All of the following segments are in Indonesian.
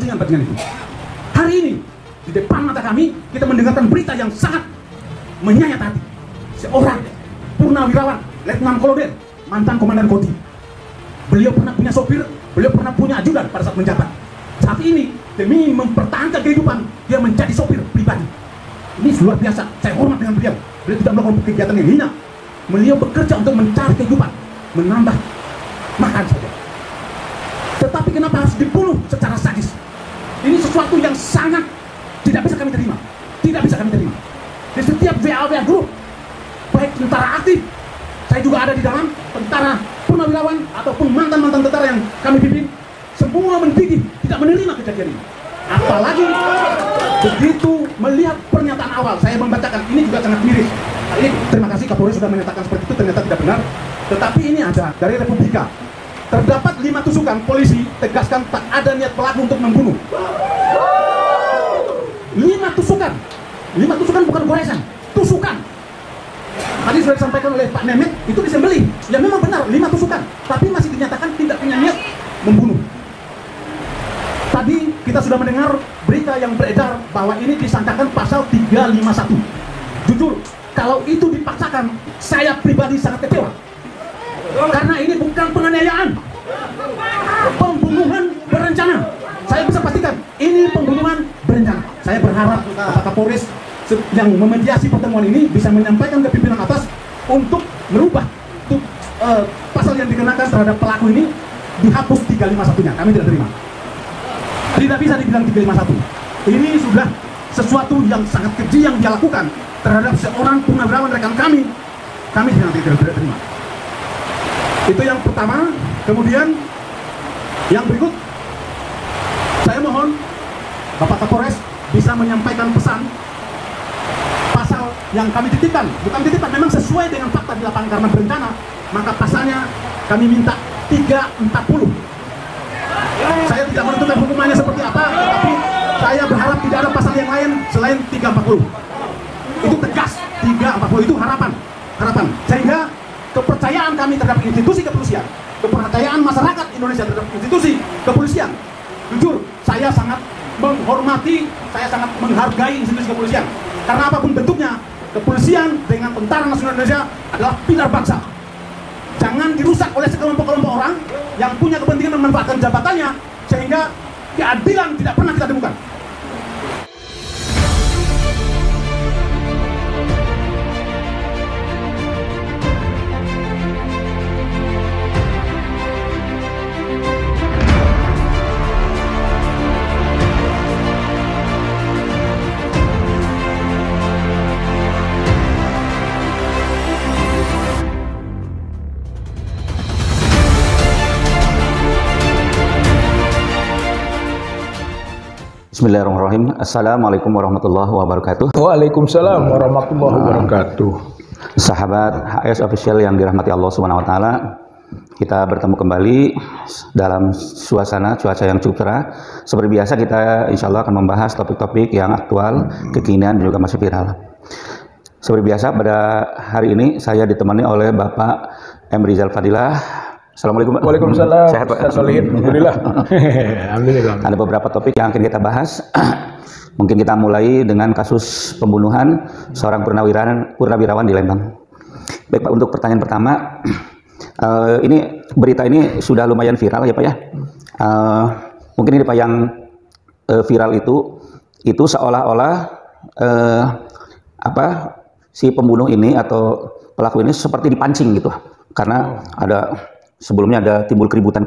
bajingan-bajingan itu. Hari ini di depan mata kami kita mendengarkan berita yang sangat menyayat hati. Seorang purnawirawan, Letnan Kolonel, mantan Komandan Kodim. Beliau pernah punya sopir, beliau pernah punya ajudan pada saat menjabat. Saat ini demi mempertahankan kehidupan dia menjadi sopir pribadi. Ini luar biasa, saya hormat dengan beliau. Beliau tidak melakukan kegiatan yang hina. Beliau bekerja untuk mencari kehidupan, menambah makan saja. Tetapi kenapa harus dibunuh secara sadis? Ini sesuatu yang sangat tidak bisa kami terima. Tidak bisa kami terima. Di setiap WA grup, baik tentara aktif, saya juga ada di dalam, tentara purnawirawan ataupun mantan-mantan tentara yang kami pimpin, semua mendidih, tidak menerima kejadian ini. Apalagi begitu melihat pernyataan awal, saya membacakan, ini juga sangat miris. Ini terima kasih Kapolres sudah menyatakan seperti itu, ternyata tidak benar. Tetapi ini ada dari Republika. Terdapat 5 tusukan, polisi tegaskan tak ada niat pelaku untuk membunuh. 5 tusukan. 5 tusukan bukan goresan, tusukan. Tadi sudah disampaikan oleh Pak Nemet, itu disembelih. Ya memang benar, 5 tusukan. Tapi masih dinyatakan tidak punya niat membunuh. Tadi kita sudah mendengar berita yang beredar bahwa ini disangkakan pasal 351. Jujur, kalau itu dipaksakan, saya pribadi sangat kecewa. Karena ini bukan penganiayaan, pembunuhan berencana. Saya bisa pastikan, ini pembunuhan berencana. Saya berharap Pak Kapolres yang memediasi pertemuan ini bisa menyampaikan ke pimpinan atas untuk merubah pasal yang dikenakan terhadap pelaku ini, dihapus 351-nya. Kami tidak terima. Tidak bisa dibilang 351. Ini sudah sesuatu yang sangat keji yang dia lakukan terhadap seorang purnawirawan rekan kami. Kami tidak terima. Itu yang pertama. Kemudian yang berikut, saya mohon Bapak Kapolres bisa menyampaikan pesan pasal yang kami titipkan, bukan titipkan, memang sesuai dengan fakta di lapangan karena berencana, maka pasalnya kami minta 340. Saya tidak menentukan hukumannya seperti apa, tapi saya berharap tidak ada pasal yang lain selain 340. Itu tegas, 340 itu harapan. Sehingga kepercayaan kami terhadap institusi kepolisian, kepercayaan masyarakat Indonesia terhadap institusi kepolisian, jujur saya sangat menghormati, saya sangat menghargai institusi kepolisian. Karena apapun bentuknya, kepolisian dengan Tentara Nasional Indonesia adalah pilar bangsa. Jangan dirusak oleh sekelompok-kelompok orang yang punya kepentingan memanfaatkan jabatannya sehingga keadilan tidak pernah kita temukan. Bismillahirrahmanirrahim. Assalamualaikum warahmatullahi wabarakatuh. Waalaikumsalam warahmatullahi wabarakatuh. Sahabat HS Official yang dirahmati Allah Subhanahu wa taala, kita bertemu kembali dalam suasana cuaca yang cukup cerah. Seperti biasa kita insya Allah akan membahas topik-topik yang aktual, kekinian dan juga masih viral. Seperti biasa pada hari ini saya ditemani oleh Bapak M. Rizal Fadilah. Assalamualaikum. Waalaikumsalam. Sehat Pak? Alhamdulillah. Alhamdulillah. Ada beberapa topik yang akan kita bahas. Mungkin kita mulai dengan kasus pembunuhan seorang purnawirawan di Lembang. Baik Pak, untuk pertanyaan pertama, ini berita ini sudah lumayan viral ya Pak ya. Mungkin ini Pak yang viral itu seolah-olah si pembunuh ini atau pelaku ini seperti dipancing gitu, karena sebelumnya ada timbul keributan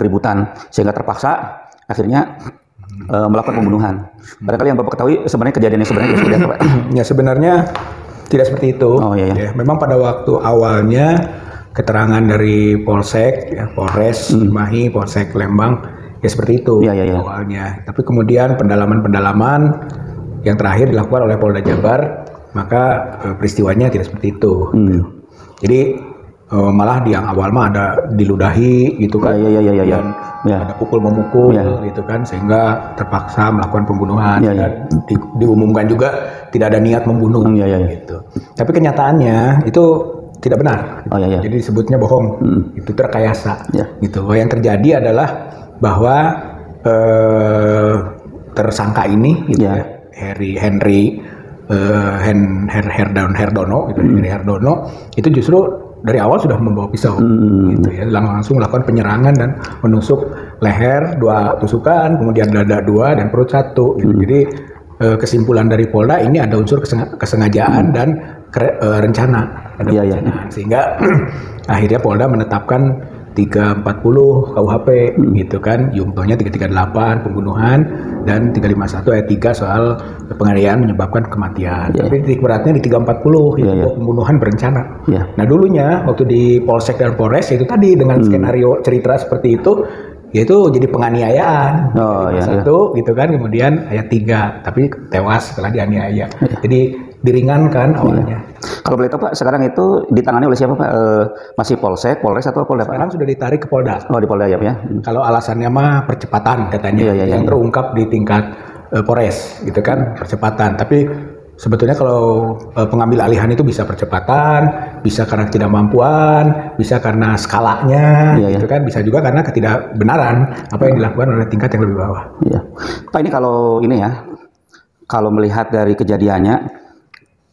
sehingga terpaksa akhirnya melakukan pembunuhan. Barangkali yang Bapak ketahui sebenarnya kejadiannya sebenarnya seperti apa Pak? Ya sebenarnya tidak seperti itu. Oh iya. Ya, memang pada waktu awalnya keterangan dari Polsek, ya, Polres Cimahi, Polsek Lembang ya seperti itu awalnya. Tapi kemudian pendalaman yang terakhir dilakukan oleh Polda Jabar, maka peristiwanya tidak seperti itu. Jadi malah di yang awal mah ada diludahi gitu kan, dan ada pukul memukul gitu kan, sehingga terpaksa melakukan pembunuhan. Dan diumumkan juga tidak ada niat membunuh gitu. Tapi kenyataannya itu tidak benar. Jadi disebutnya bohong, itu terkayasa gitu. Yang terjadi adalah bahwa tersangka ini gitu ya, Henry Herdono gitu, Henry Herdono itu justru dari awal sudah membawa pisau gitu ya, langsung melakukan penyerangan dan menusuk leher 2 tusukan, kemudian dada 2 dan perut 1 gitu. Jadi kesimpulan dari Polda ini ada unsur kesengajaan dan rencana, ada perencanaan. Sehingga akhirnya Polda menetapkan 340 KUHP gitu kan, jumtonya 338 pembunuhan dan 351 ayat 3 soal penganiayaan menyebabkan kematian. Tapi titik beratnya di 340 itu pembunuhan berencana. Nah dulunya waktu di Polsek dan Polres itu tadi dengan skenario cerita seperti itu, yaitu jadi penganiayaan satu gitu kan, kemudian ayat 3 tapi tewas setelah dianiaya. Jadi diringankan awalnya. Kalau boleh tahu Pak, sekarang itu ditangani oleh siapa Pak? Masih Polsek, Polres atau Polda Pak? Sekarang sudah ditarik ke Polda. Oh di Polda ya. Kalau alasannya mah percepatan katanya, yang terungkap di tingkat Polres gitu kan, percepatan. Tapi sebetulnya kalau pengambil alihan itu bisa percepatan, bisa karena ketidakmampuan, bisa karena skalanya, gitu kan, bisa juga karena ketidakbenaran apa yang dilakukan oleh tingkat yang lebih bawah. Pak, ini kalau ini ya, kalau melihat dari kejadiannya,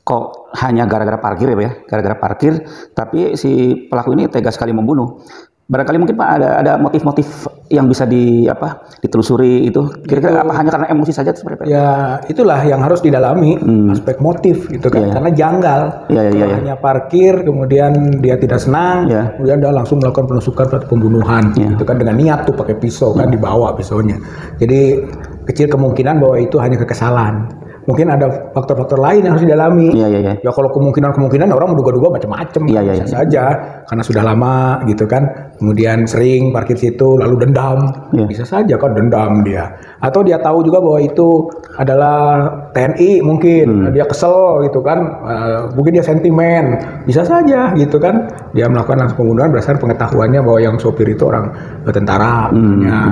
kok hanya gara-gara parkir ya Pak ya, gara-gara parkir, tapi si pelaku ini tega sekali membunuh. Barangkali mungkin Pak ada motif-motif yang bisa ditelusuri itu. Kira-kira apa hanya karena emosi saja seperti Pak? Ya itulah yang harus didalami, aspek motif gitu kan, karena janggal. Hanya parkir, kemudian dia tidak senang, kemudian dia langsung melakukan penusukan atau pembunuhan, gitu kan, dengan niat tuh pakai pisau kan, dibawa pisaunya. Jadi kecil kemungkinan bahwa itu hanya kekesalan. Mungkin ada faktor-faktor lain yang harus didalami. Ya kalau kemungkinan orang menduga-duga macam-macam, bisa saja karena sudah lama gitu kan. Kemudian sering parkir situ lalu dendam, bisa saja kan dendam dia. Atau dia tahu juga bahwa itu adalah TNI mungkin, dia kesel gitu kan, mungkin dia sentimen, bisa saja gitu kan. Dia melakukan langsung pembunuhan berdasarkan pengetahuannya bahwa yang sopir itu orang tentara,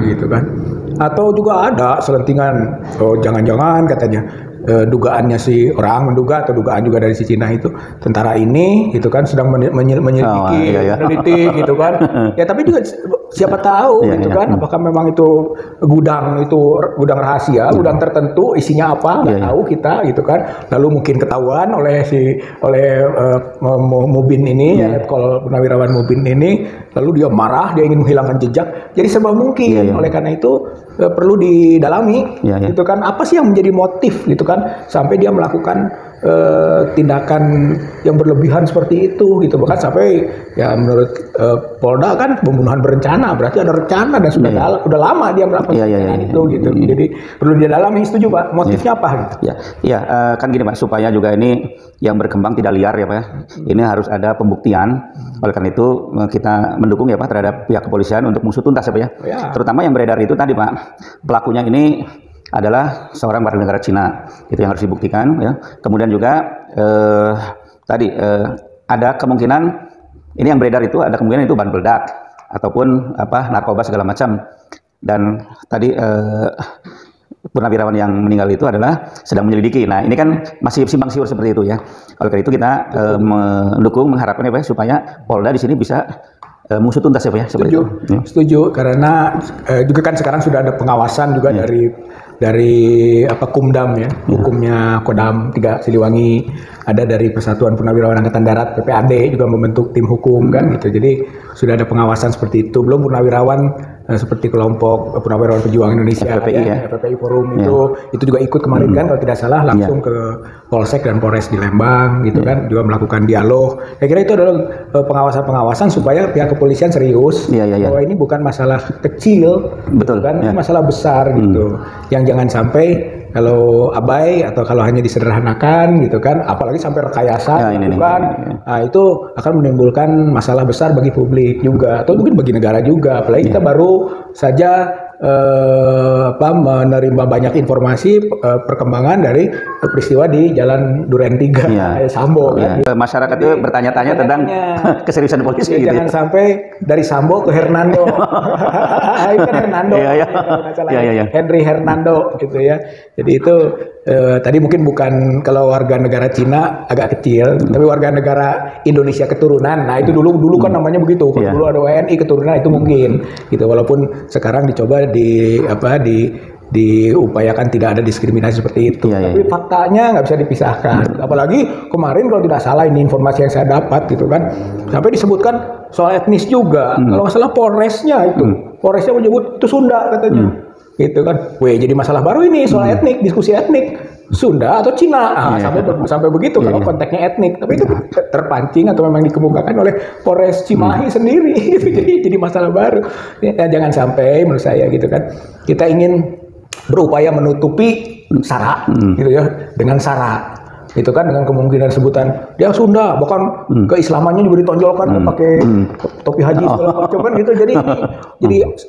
gitu kan. Atau juga ada selentingan, jangan-jangan katanya dugaannya si orang menduga atau dugaan juga dari si Cina itu tentara ini gitu kan sedang menyelidiki, meneliti gitu kan. Ya tapi juga siapa tahu gitu kan, apakah memang itu gudang rahasia, gudang tertentu isinya apa nggak tahu kita gitu kan. Lalu mungkin ketahuan oleh Mubin ini, kalau Purnawirawan Mubin ini, lalu dia marah, dia ingin menghilangkan jejak. Jadi serba mungkin. Oleh karena itu perlu didalami gitu kan, apa sih yang menjadi motif gitu kan sampai dia melakukan tindakan yang berlebihan seperti itu gitu. Bahkan sampai ya menurut Polda kan pembunuhan berencana, berarti ada rencana dan sudah lama dia melakukan itu gitu. Jadi perlu didalami. Setuju Pak, motifnya apa gitu? Kan gini Pak, supaya juga ini yang berkembang tidak liar ya Pak ya. Ini harus ada pembuktian. Oleh karena itu kita mendukung ya Pak terhadap pihak kepolisian untuk mengusut tuntas ya Pak ya. Terutama yang beredar itu tadi Pak, pelakunya ini adalah seorang warga negara Cina, itu yang harus dibuktikan ya. Kemudian juga ada kemungkinan ini yang beredar itu ada kemungkinan itu bahan peledak ataupun narkoba segala macam. Dan tadi Purnawirawan yang meninggal itu adalah sedang menyelidiki. Nah ini kan masih simpang siur seperti itu ya. Oleh karena itu kita mendukung, mengharapkan ya Pak supaya Polda di sini bisa mengusut tuntas ya Pak ya. Setuju karena juga kan sekarang sudah ada pengawasan juga dari Kumdam ya, hukumnya Kodam 3 Siliwangi, ada dari Persatuan Purnawirawan Angkatan Darat PPAD juga membentuk tim hukum kan gitu. Jadi sudah ada pengawasan seperti itu. Belum purnawirawan seperti kelompok Purnawirawan Pejuang Indonesia FPPI Forum itu juga ikut kemarin kan kalau tidak salah langsung ke Polsek dan Polres di Lembang gitu kan, juga melakukan dialog. Saya kira itu adalah pengawasan supaya pihak kepolisian serius bahwa ini bukan masalah kecil, kan, ini masalah besar gitu. Yang jangan sampai kalau abai atau kalau hanya disederhanakan gitu kan, apalagi sampai rekayasa gitu kan, nah itu akan menimbulkan masalah besar bagi publik juga atau mungkin bagi negara juga. Apalagi kita baru saja menerima banyak informasi perkembangan dari peristiwa di Jalan Duren 3 Sambo kan. Masyarakat itu bertanya-tanya tentang keseriusan polisi gitu. Jangan sampai dari Sambo ke Hernando. Itu kan Hernando. Henry Hernando gitu ya. Jadi itu tadi mungkin bukan, kalau warga negara Cina agak kecil, tapi warga negara Indonesia keturunan. Nah itu dulu kan namanya begitu. Kalau dulu ada WNI keturunan itu mungkin gitu. Walaupun sekarang dicoba diupayakan tidak ada diskriminasi seperti itu. Tapi faktanya nggak bisa dipisahkan. Apalagi kemarin kalau tidak salah ini informasi yang saya dapat gitu kan, sampai disebutkan soal etnis juga. Kalau nggak salah Polresnya menyebut itu Sunda katanya. Gitu kan. Jadi masalah baru ini soal etnik, diskusi etnik. Sunda atau Cina, sampai begitu kalau konteksnya etnik. Tapi itu terpancing atau memang dikemukakan oleh Polres Cimahi sendiri. Gitu. Jadi masalah baru. Jangan sampai menurut saya gitu kan. Kita ingin berupaya menutupi sara, gitu ya, dengan sara. Itu kan dengan kemungkinan sebutan dia Sunda, bahkan keislamannya juga ditonjolkan pakai topi haji segala macam kan gitu. Jadi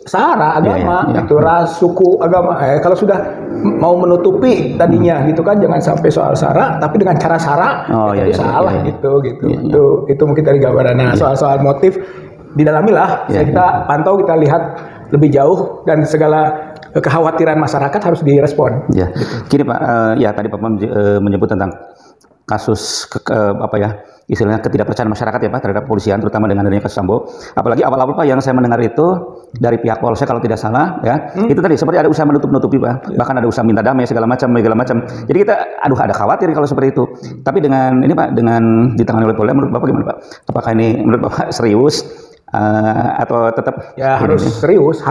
sara agama, itu ras, suku, agama. Kalau sudah mau menutupi tadinya gitu kan, jangan sampai soal sara, tapi dengan cara sara itu salah gitu. Itu mungkin dari gambaran. Nah, soal motif didalamilah, kita pantau, kita lihat lebih jauh dan segala kekhawatiran masyarakat harus direspon. Ya, gini Pak, tadi Bapak menyebut tentang kasus istilahnya ketidakpercayaan masyarakat ya Pak terhadap kepolisian, terutama dengan adanya kasus Sambo. Apalagi awal-awal Pak yang saya mendengar itu dari pihak Polsek kalau tidak salah ya, itu tadi seperti ada usaha menutup-nutupi Pak, bahkan ada usaha minta damai segala macam. Jadi kita ada khawatir kalau seperti itu. Tapi dengan ini Pak, dengan ditangani oleh Polda, menurut Bapak gimana Pak? Apakah ini menurut Bapak serius? Atau tetap harus serius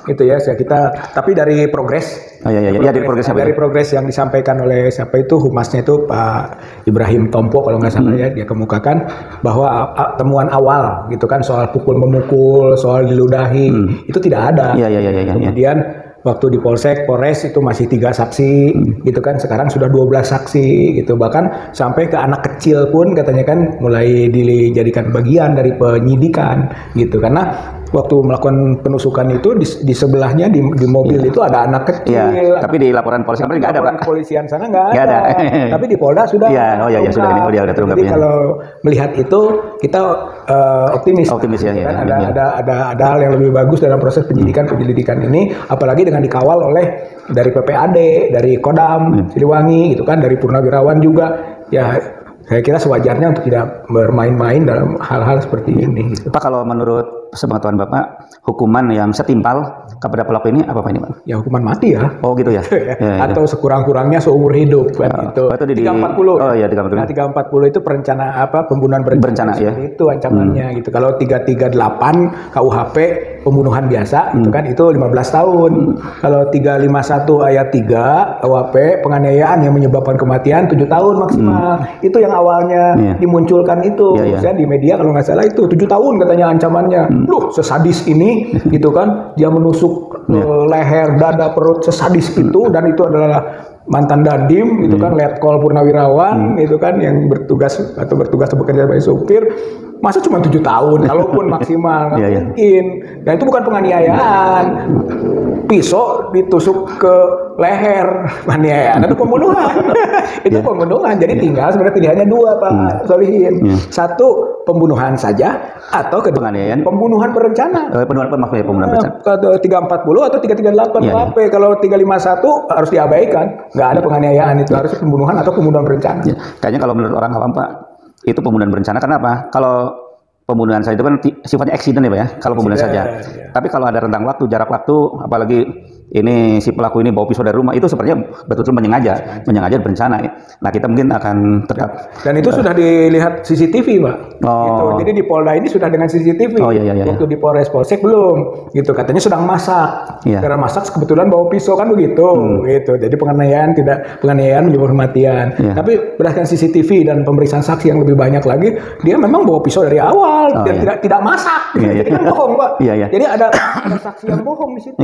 gitu ya kita, tapi dari progres dari progres yang disampaikan oleh siapa itu humasnya itu Pak Ibrahim Tompo kalau nggak salah dia kemukakan bahwa temuan awal gitu kan soal pukul memukul, soal diludahi itu tidak ada. Kemudian waktu di Polres itu masih 3 saksi gitu kan, sekarang sudah 12 saksi gitu, bahkan sampai ke anak kecil pun katanya kan mulai dijadikan bagian dari penyidikan gitu, karena waktu melakukan penusukan itu di sebelahnya di mobil itu ada anak kecil. Tapi di laporan polisi nggak ada Pak. Polisian sana nggak ada. Tapi di Polda sudah. Sudah ini udah terungkap. Jadi kalau melihat itu kita optimis. Ada hal yang lebih bagus dalam proses penyelidikan ini, apalagi dengan dikawal oleh dari PPAD, dari Kodam Siliwangi gitu kan, dari Purnawirawan juga ya. Saya kira sewajarnya untuk tidak bermain-main dalam hal-hal seperti ini. Gitu. Pak, kalau menurut sepengetahuan Bapak, hukuman yang setimpal kepada pelaku ini apa Pak ini Pak? Ya hukuman mati ya. Oh gitu ya? Atau sekurang-kurangnya seumur hidup kan itu. 340. Oh iya 340. Nah, 340 itu pembunuhan berencana ya. Itu ancamannya gitu. Kalau 338 KUHP pembunuhan biasa itu kan itu 15 tahun. Kalau 351 ayat 3 KUHP penganiayaan yang menyebabkan kematian 7 tahun maksimal. Itu yang awalnya dimunculkan itu. Saya di media kalau nggak salah itu 7 tahun katanya ancamannya. Loh, sesadis ini gitu kan, dia menusuk leher, dada, perut, sesadis itu, dan itu adalah mantan Dandim gitu kan, Letkol Purnawirawan itu kan yang bertugas bekerja sebagai supir. Masa cuma 7 tahun, kalaupun maksimal nggak mungkin. Dan itu bukan penganiayaan, pisau ditusuk ke leher, penganiayaan itu pembunuhan. Itu pembunuhan. Jadi tinggal sebenarnya pilihannya 2 Pak Solihin. 1 pembunuhan saja atau penganiayaan, pembunuhan berencana. Pembunuhan berencana. 340 atau 338 KUHP. Kalau 351 harus diabaikan. Nggak ada penganiayaan, itu harus pembunuhan atau pembunuhan berencana. Kayaknya kalau menurut orang awam Pak, itu pembunuhan berencana. Kenapa? Kalau pembunuhan saja itu kan sifatnya accident ya Pak ya, kalau pembunuhan saja. Tapi kalau ada rentang waktu, jarak waktu, apalagi ini si pelaku ini bawa pisau dari rumah, itu sepertinya betul-betul menyengaja berencana ya. Nah kita mungkin akan tetap. Dan itu sudah dilihat CCTV Pak. Gitu. Jadi di Polda ini sudah dengan CCTV. Waktu di Polres Polsek belum. Gitu katanya sedang masak. Karena masak kebetulan bawa pisau kan begitu. Gitu. Jadi penganiayaan menyebabkan kematian. Tapi berdasarkan CCTV dan pemeriksaan saksi yang lebih banyak lagi, dia memang bawa pisau dari awal dan tidak masak. Jadi kan bohong Pak. Jadi ada saksi yang bohong di situ.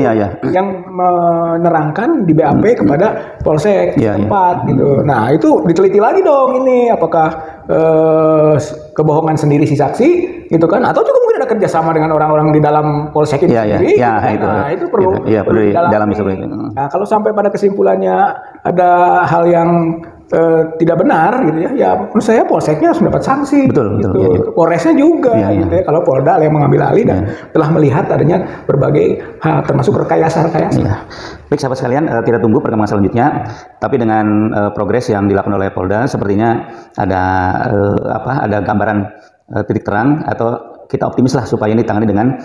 Yang menerangkan di BAP kepada Polsek tempat gitu. Nah itu diteliti lagi dong ini apakah kebohongan sendiri si saksi gitu kan, atau juga mungkin ada kerjasama dengan orang-orang di dalam Polsek itu sendiri. Itu perlu dalam isu itu. Nah kalau sampai pada kesimpulannya ada hal yang tidak benar gitu ya menurut saya Polseknya harus mendapat sanksi. Betul. Polresnya juga gitu ya. Kalau Polda yang mengambil alih dan telah melihat adanya berbagai hal termasuk rekayasa. Baik sahabat sekalian, kita tunggu perkembangan selanjutnya. Tapi dengan progres yang dilakukan oleh Polda, sepertinya ada gambaran titik terang, atau kita optimis lah supaya ini ditangani dengan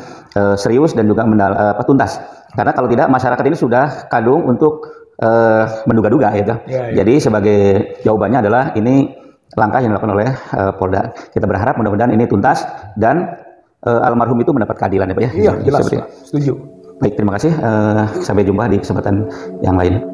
serius dan juga tuntas. Karena kalau tidak masyarakat ini sudah kadung untuk menduga-duga gitu. Jadi sebagai jawabannya adalah ini langkah yang dilakukan oleh Polda. Kita berharap mudah-mudahan ini tuntas dan almarhum itu mendapat keadilan ya Pak ya. Iya, jelas. Setuju. Baik, terima kasih. Sampai jumpa di kesempatan yang lain.